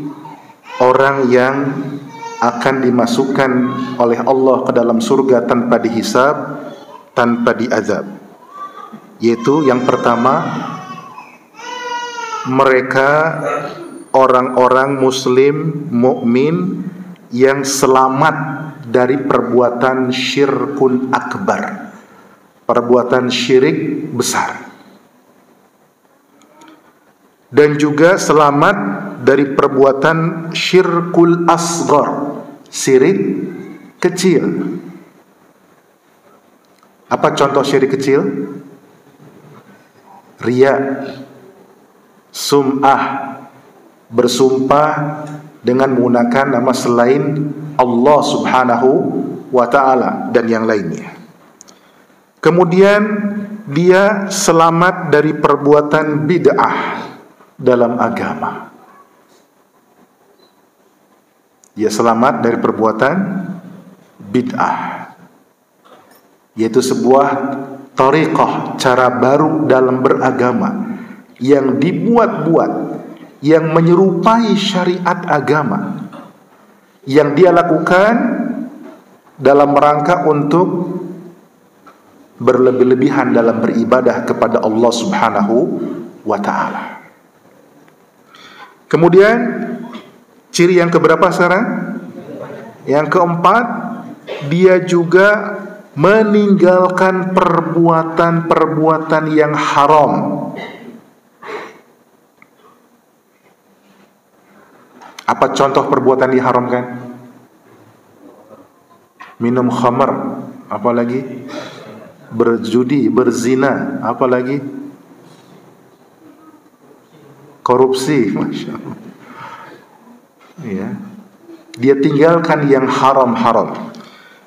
B: orang yang akan dimasukkan oleh Allah ke dalam surga tanpa dihisab, tanpa diazab. Yaitu yang pertama, mereka orang-orang muslim mukmin yang selamat dari perbuatan syirkun akbar, perbuatan syirik besar, dan juga selamat dari perbuatan syirkul asghar, syirik kecil. Apa contoh syirik kecil? Riya, sum'ah, bersumpah dengan menggunakan nama selain Allah Subhanahu wa taala dan yang lainnya. Kemudian dia selamat dari perbuatan bid'ah dalam agama. Dia selamat dari perbuatan bid'ah, yaitu sebuah thariqah, cara baru dalam beragama yang dibuat-buat, yang menyerupai syariat agama, yang dia lakukan dalam rangka untuk berlebih-lebihan dalam beribadah kepada Allah Subhanahu wa ta'ala. Kemudian ciri yang keberapa sekarang? Yang keempat, dia juga meninggalkan perbuatan-perbuatan yang haram. Apa contoh perbuatan diharamkan? Minum khamar, apalagi berjudi, berzina, apalagi korupsi, masya Allah. Ya. Dia tinggalkan yang haram-haram.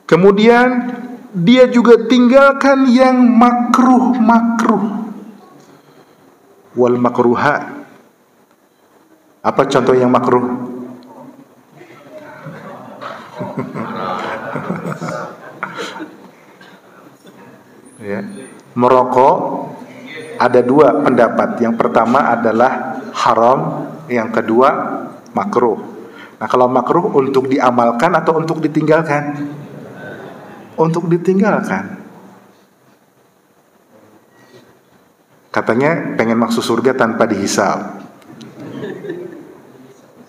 B: Kemudian dia juga tinggalkan yang makruh-makruh. Wal makruhat. Apa contoh yang makruh? Ya. Merokok, Ada dua pendapat. Yang pertama adalah haram, yang kedua makruh. Nah, kalau makruh untuk diamalkan atau untuk ditinggalkan? Untuk ditinggalkan. Katanya pengen masuk surga tanpa dihisab.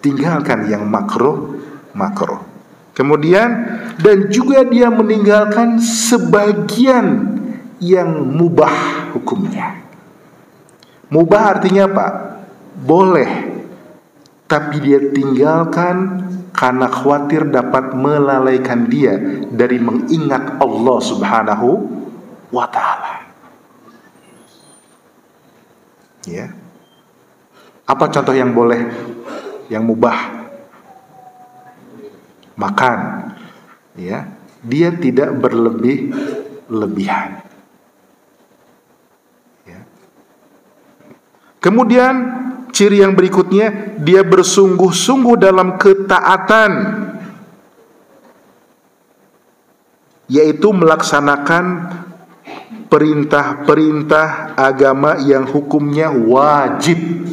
B: Tinggalkan yang makruh. Kemudian, dan juga dia meninggalkan sebagian yang mubah hukumnya. Mubah artinya apa? Boleh, tapi dia tinggalkan karena khawatir dapat melalaikan dia dari mengingat Allah Subhanahu wa ta'ala. Ya. Apa contoh yang boleh, yang mubah? Makan, ya. Dia tidak berlebihan. Kemudian ciri yang berikutnya, dia bersungguh-sungguh dalam ketaatan, yaitu melaksanakan perintah-perintah agama yang hukumnya wajib.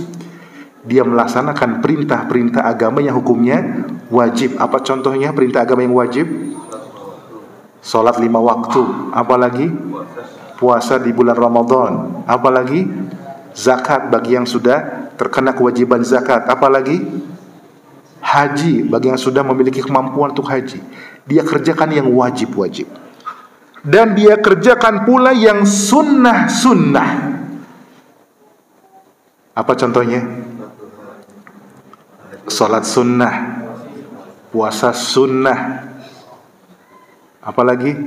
B: Dia melaksanakan perintah-perintah agama yang hukumnya wajib. Apa contohnya perintah agama yang wajib? Salat 5 waktu. Apalagi? Puasa di bulan Ramadan. Apalagi? Zakat bagi yang sudah terkena kewajiban zakat. Apalagi? Haji bagi yang sudah memiliki kemampuan untuk haji. Dia kerjakan yang wajib-wajib. Dan dia kerjakan pula yang sunnah-sunnah. Apa contohnya? Salat sunnah, puasa sunnah. Apalagi?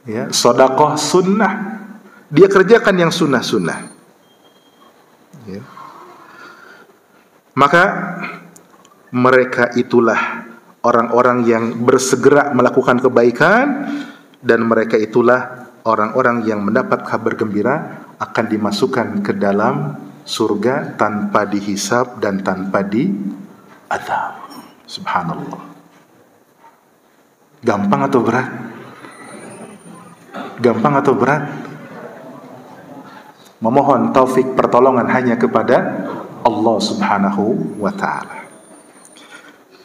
B: Ya, sedekah sunnah. Dia kerjakan yang sunnah-sunnah. Ya. Maka mereka itulah orang-orang yang bersegera melakukan kebaikan, dan mereka itulah orang-orang yang mendapat kabar gembira akan dimasukkan ke dalam surga tanpa dihisab dan tanpa diadzab. Subhanallah. Gampang atau berat? Gampang atau berat? Memohon taufik pertolongan hanya kepada Allah Subhanahu wa ta'ala.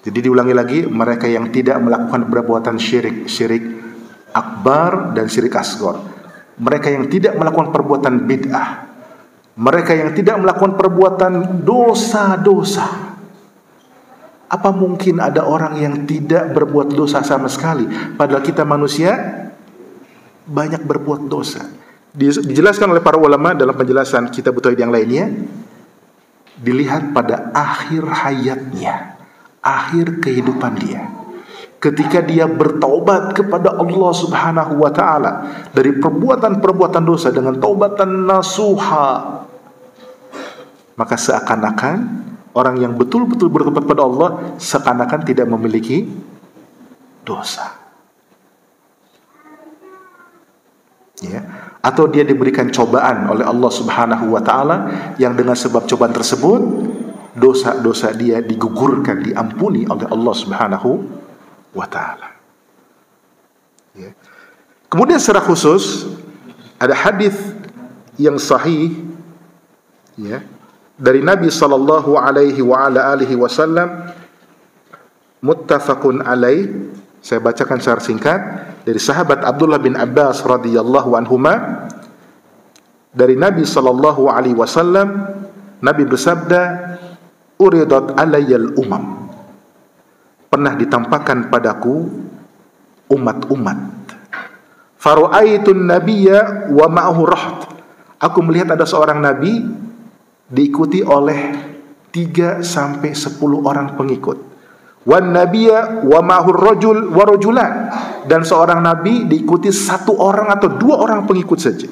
B: Jadi diulangi lagi, mereka yang tidak melakukan perbuatan syirik akbar dan syirik asghar, mereka yang tidak melakukan perbuatan bid'ah, mereka yang tidak melakukan perbuatan dosa-dosa. Apa mungkin ada orang yang tidak berbuat dosa sama sekali? Padahal kita manusia banyak berbuat dosa. Dijelaskan oleh para ulama dalam penjelasan kitab tauhid yang lainnya, dilihat pada akhir hayatnya, akhir kehidupan dia, ketika dia bertaubat kepada Allah Subhanahu wa ta'ala dari perbuatan-perbuatan dosa dengan taubatan nasuha, maka seakan-akan orang yang betul-betul bertobat kepada Allah seakan-akan tidak memiliki dosa. Ya, atau dia diberikan cobaan oleh Allah Subhanahu wa ta'ala yang dengan sebab cobaan tersebut dosa-dosa dia digugurkan, diampuni oleh Allah Subhanahu wa ta'ala. Ya. Kemudian secara khusus ada hadis yang sahih, ya, dari Nabi sallallahu alaihi wa ala alihi wasallam, muttafaqun alaih. Saya bacakan secara singkat dari sahabat Abdullah bin Abbas radhiyallahu anhuma, dari Nabi sallallahu alaihi wasallam, Nabi bersabda, uridat alayyal umam, pernah ditampakkan padaku umat-umat, faru'aitun nabiyya wa ma'ahu raht, aku melihat ada seorang nabi diikuti oleh 3 sampai 10 orang pengikut, wan nabiyya wa ma'ahu rajul wa rajulan, dan seorang nabi diikuti 1 orang atau 2 orang pengikut saja,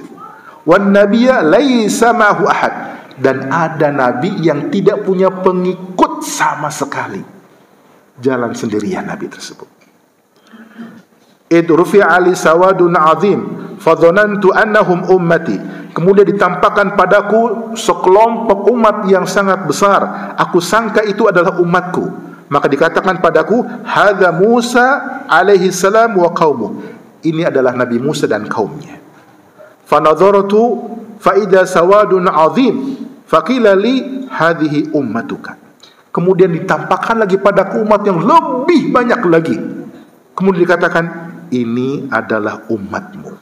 B: wan nabiyya laisa ma'ahu ahad, dan ada nabi yang tidak punya pengikut sama sekali, jalan sendirian nabi tersebut. Idrufi'a li sawadun azim fadhanantu annahum ummati, kemudian ditampakkan padaku sekelompok umat yang sangat besar, aku sangka itu adalah umatku. Maka dikatakan padaku, hadza Musa alaihi salam wa qaumuh, ini adalah Nabi Musa dan kaumnya. Fanadhartu fa idza sawadun 'azim faqila li hadhihi ummatuka. Kemudian ditampakkan lagi padaku umat yang lebih banyak lagi. Kemudian dikatakan, ini adalah umatmu.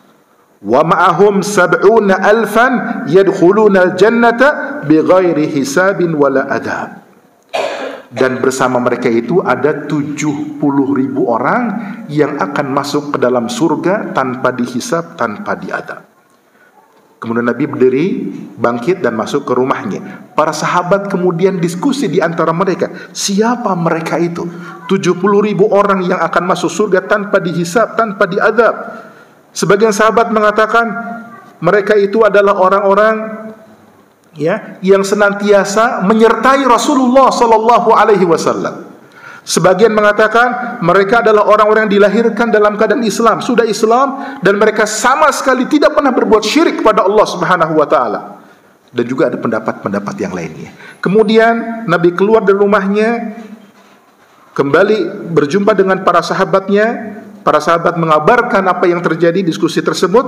B: Wa ma'ahum sab'una alfan yadkhuluna al-jannata bighairi hisabin wala adab. Dan bersama mereka itu ada 70.000 orang yang akan masuk ke dalam surga tanpa dihisab, tanpa diadab. Kemudian Nabi berdiri, bangkit dan masuk ke rumahnya. Para sahabat kemudian diskusi di antara mereka, siapa mereka itu? 70.000 orang yang akan masuk surga tanpa dihisab, tanpa diadab. Sebagian sahabat mengatakan mereka itu adalah orang-orang yang senantiasa menyertai Rasulullah sallallahu alaihi wasallam. Sebagian mengatakan mereka adalah orang-orang yang dilahirkan dalam keadaan Islam, sudah Islam, dan mereka sama sekali tidak pernah berbuat syirik kepada Allah Subhanahu wa taala. Dan juga ada pendapat-pendapat yang lainnya. Kemudian Nabi keluar dari rumahnya, kembali berjumpa dengan para sahabatnya. Para sahabat mengabarkan apa yang terjadi, diskusi tersebut.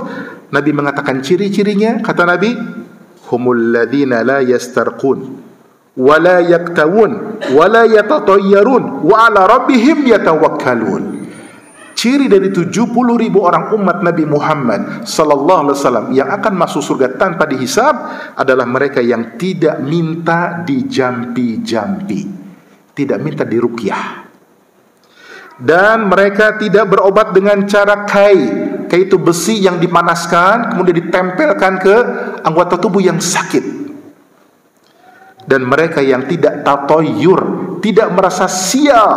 B: Nabi mengatakan ciri-cirinya, kata Nabi, humul ladzina la yastarqun wala yaktawun wala yatatayyarun wa ala rabbihim yatawakkalun. Ciri dari 70.000 orang umat Nabi Muhammad sallallahu alaihi wasallam yang akan masuk surga tanpa dihisab adalah mereka yang tidak minta dijampi-jampi, tidak minta diruqyah, dan mereka tidak berobat dengan cara kai itu besi yang dipanaskan kemudian ditempelkan ke anggota tubuh yang sakit. Dan mereka yang tidak tatoyur, tidak merasa sial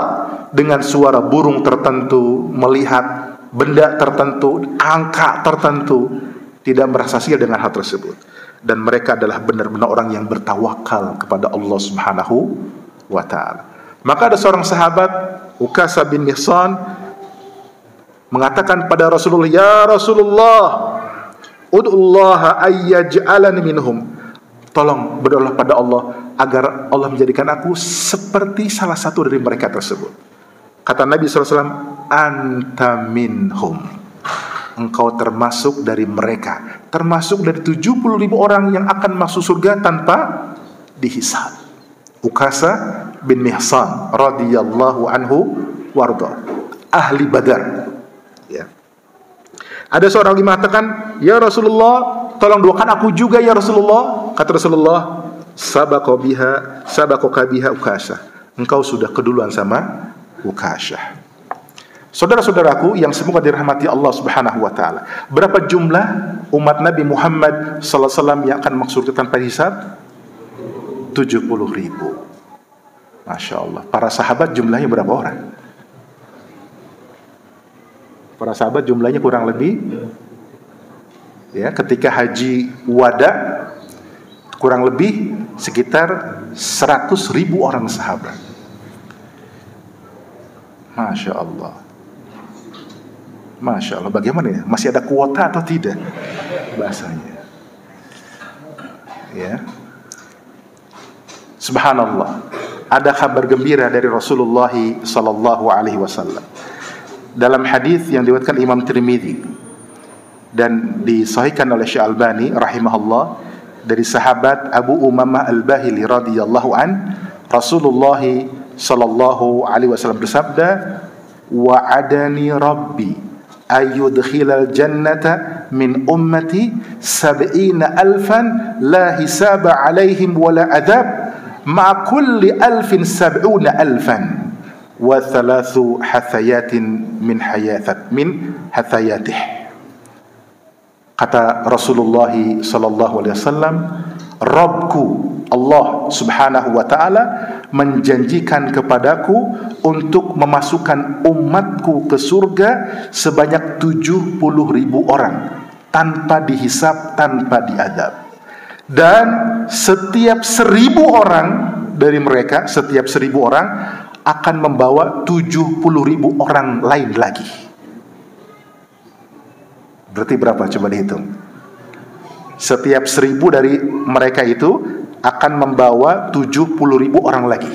B: dengan suara burung tertentu, melihat benda tertentu, angka tertentu, tidak merasa sial dengan hal tersebut. Dan mereka adalah benar-benar orang yang bertawakal kepada Allah Subhanahu wa ta'ala. Maka ada seorang sahabat, Ukasha bin Mihsan, mengatakan pada Rasulullah, ya Rasulullah, ud'ullaha ayyaj'alani minhum. Tolong berdoalah pada Allah agar Allah menjadikan aku seperti salah satu dari mereka tersebut. Kata Nabi SAW, anta minhum. Engkau termasuk dari mereka, termasuk dari 70.000 orang yang akan masuk surga tanpa dihisab. Ukasha bin Mihsan radhiyallahu anhu warda, ahli Badar. Ya. Ada seorang yang mengatakan, ya Rasulullah, tolong doakan aku juga ya Rasulullah. Kata Rasulullah, sabaqaka biha Ukasha. Engkau sudah keduluan sama Ukasha. Saudara-saudaraku yang semoga dirahmati Allah Subhanahu wa taala. Berapa jumlah umat Nabi Muhammad sallallahu alaihi wasallam yang akan masuk surga tanpa hisab? 70.000. Masya Allah. Para sahabat jumlahnya berapa orang? Para sahabat jumlahnya kurang lebih, ya, ketika haji wada kurang lebih sekitar 100.000 orang sahabat. Masya Allah. Masya Allah. Bagaimana ya? Masih ada kuota atau tidak? Bahasanya. Ya. Subhanallah. Ada kabar gembira dari Rasulullah sallallahu alaihi wasallam. Dalam hadis yang diriwayatkan Imam Tirmidzi dan disahihkan oleh Syekh Albani rahimahullah dari sahabat Abu Umamah Al-Bahili radhiyallahu an, Rasulullah sallallahu alaihi wasallam bersabda, wa'adani rabbi ayyudkhilal jannata min ummati 70,000 la hisaba alaihim wala adab ma kulli alfin 70,000 wa thalathu hathayatin min hathayatih. Kata Rasulullah sallallahu alaihi wasallam, Rabbku Allah Subhanahu wa taala menjanjikan kepadaku untuk memasukkan umatku ke surga sebanyak 70.000 orang tanpa dihisab, tanpa diadab. Dan setiap 1.000 orang dari mereka, setiap 1.000 orang akan membawa 70.000 orang lain lagi. Berarti berapa? Coba dihitung. Setiap 1.000 dari mereka itu akan membawa 70.000 orang lagi.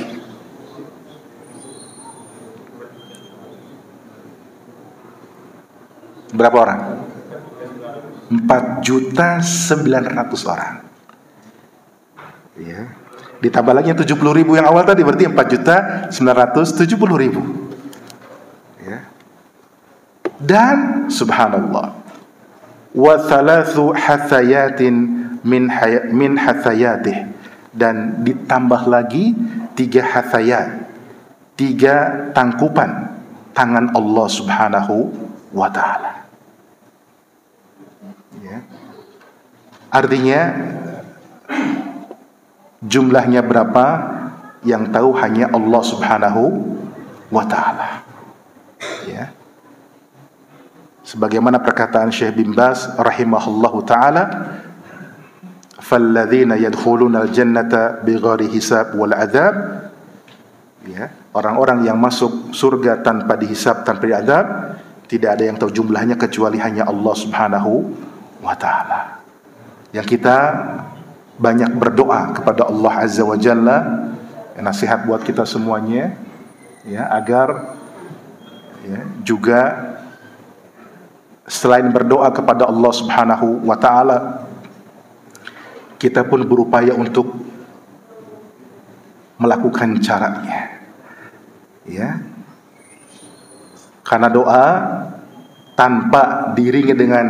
B: Berapa orang? 4.900.000 orang. Ya. Ditambah lagi yang 70.000 yang awal tadi, berarti 4.970.000. Ya. Dan subhanallah, wa thalathu hathayatin min hathayatih, dan ditambah lagi 3 hathayat, 3 tangkupan tangan Allah subhanahu wa ta'ala. Ya. Artinya jumlahnya berapa yang tahu hanya Allah subhanahu wa ta'ala. Ya. Sebagaimana perkataan Syekh bin Baz rahimahullahu ta'ala, falladzina yadkhuluna al-jannata bighairi hisab wal adzab, ya, orang-orang yang masuk surga tanpa dihisab, tanpa diazab, tidak ada yang tahu jumlahnya kecuali hanya Allah subhanahu wa ta'ala. Yang kita banyak berdoa kepada Allah azza wa jalla, nasihat buat kita semuanya, ya, agar ya, juga selain berdoa kepada Allah subhanahu wa ta'ala, kita pun berupaya untuk melakukan caranya, ya. Karena doa tanpa diiringi dengan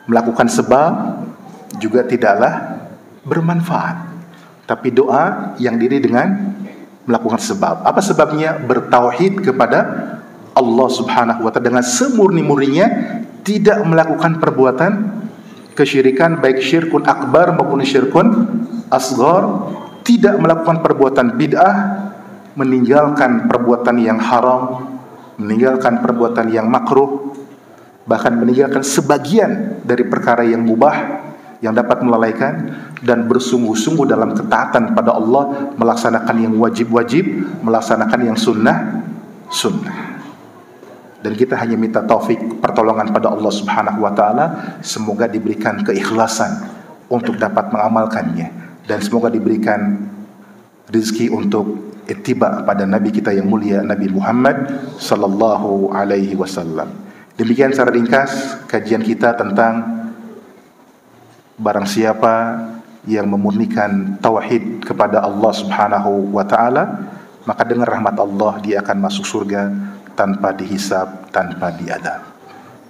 B: melakukan sebab juga tidaklah bermanfaat. Tapi doa yang diri dengan melakukan sebab. Apa sebabnya? Bertauhid kepada Allah subhanahu wa ta'ala dengan semurni-murninya, tidak melakukan perbuatan kesyirikan, baik syirkun akbar maupun syirkun asghar, tidak melakukan perbuatan bid'ah, meninggalkan perbuatan yang haram, meninggalkan perbuatan yang makruh, bahkan meninggalkan sebagian dari perkara yang mubah yang dapat melalaikan, dan bersungguh-sungguh dalam ketaatan pada Allah, melaksanakan yang wajib-wajib, melaksanakan yang sunnah. Dan kita hanya minta taufik, pertolongan pada Allah subhanahu wa ta'ala, semoga diberikan keikhlasan untuk dapat mengamalkannya, dan semoga diberikan rezeki untuk ittiba pada Nabi kita yang mulia, Nabi Muhammad sallallahu alaihi wasallam. Demikian secara ringkas kajian kita tentang barang siapa yang memurnikan tauhid kepada Allah subhanahu wa ta'ala, maka dengan rahmat Allah dia akan masuk surga tanpa dihisab, tanpa diadab.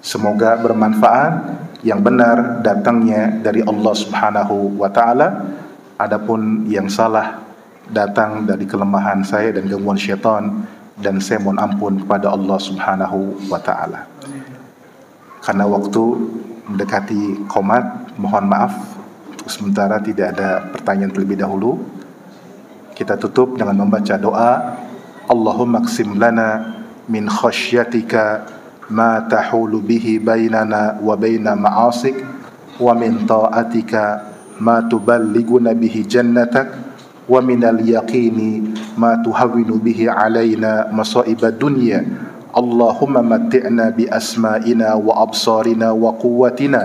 B: Semoga bermanfaat. Yang benar datangnya dari Allah subhanahu wa ta'ala, adapun yang salah datang dari kelemahan saya dan gangguan syaitan, dan saya mohon ampun kepada Allah subhanahu wa ta'ala. Karena waktu mendekati qomat, mohon maaf untuk sementara tidak ada pertanyaan terlebih dahulu. Kita tutup dengan membaca doa, Allahumma qsim lana min khasyatika ma tahulu bihi bainana wa baina ma'asik, wa min ta'atika ma tuballighuna bihi jannatak, wa minal yaqini ma tuhawwinu bihi alaina masa'ibad dunya. Allahumma matti'na bi asma'ina wa absarina wa quwwatina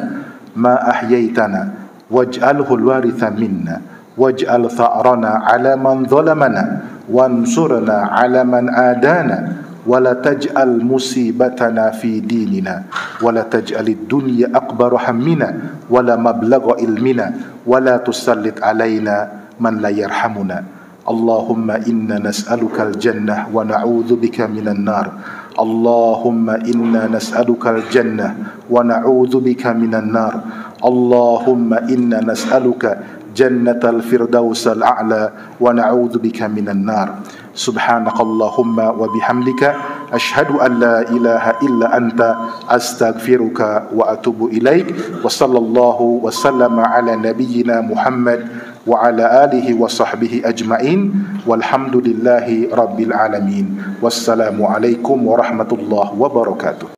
B: ma ahyaitana, waj'alhu al-waritha minna, waj'al tha'rana 'ala man zalamana, wansurna 'ala man adana, wa la taj'al musibatana fi dinina, wa la taj'alid dunya akbar hammina, wa la mablagha ilmina, wa la tusallit 'alaina man la yarhamuna. Allahumma inna nas'aluka al-jannah wa na'udzu bika minan nar. Allahumma inna nas'aluka al-jannah wa na'udzu bika minan nar. Allahumma inna nas'aluka jannatal firdausal a'la wa na'udzu bika minan nar. Subhanakallahumma wa bihamdika asyhadu an la ilaha illa anta astaghfiruka wa atubu ilaik. Wa sallallahu wa sallama ala nabiyyina Muhammad wa ala alihi wa sahbihi ajma'in, walhamdulillahi rabbil alamin. Wassalamu alaikum warahmatullahi wabarakatuh.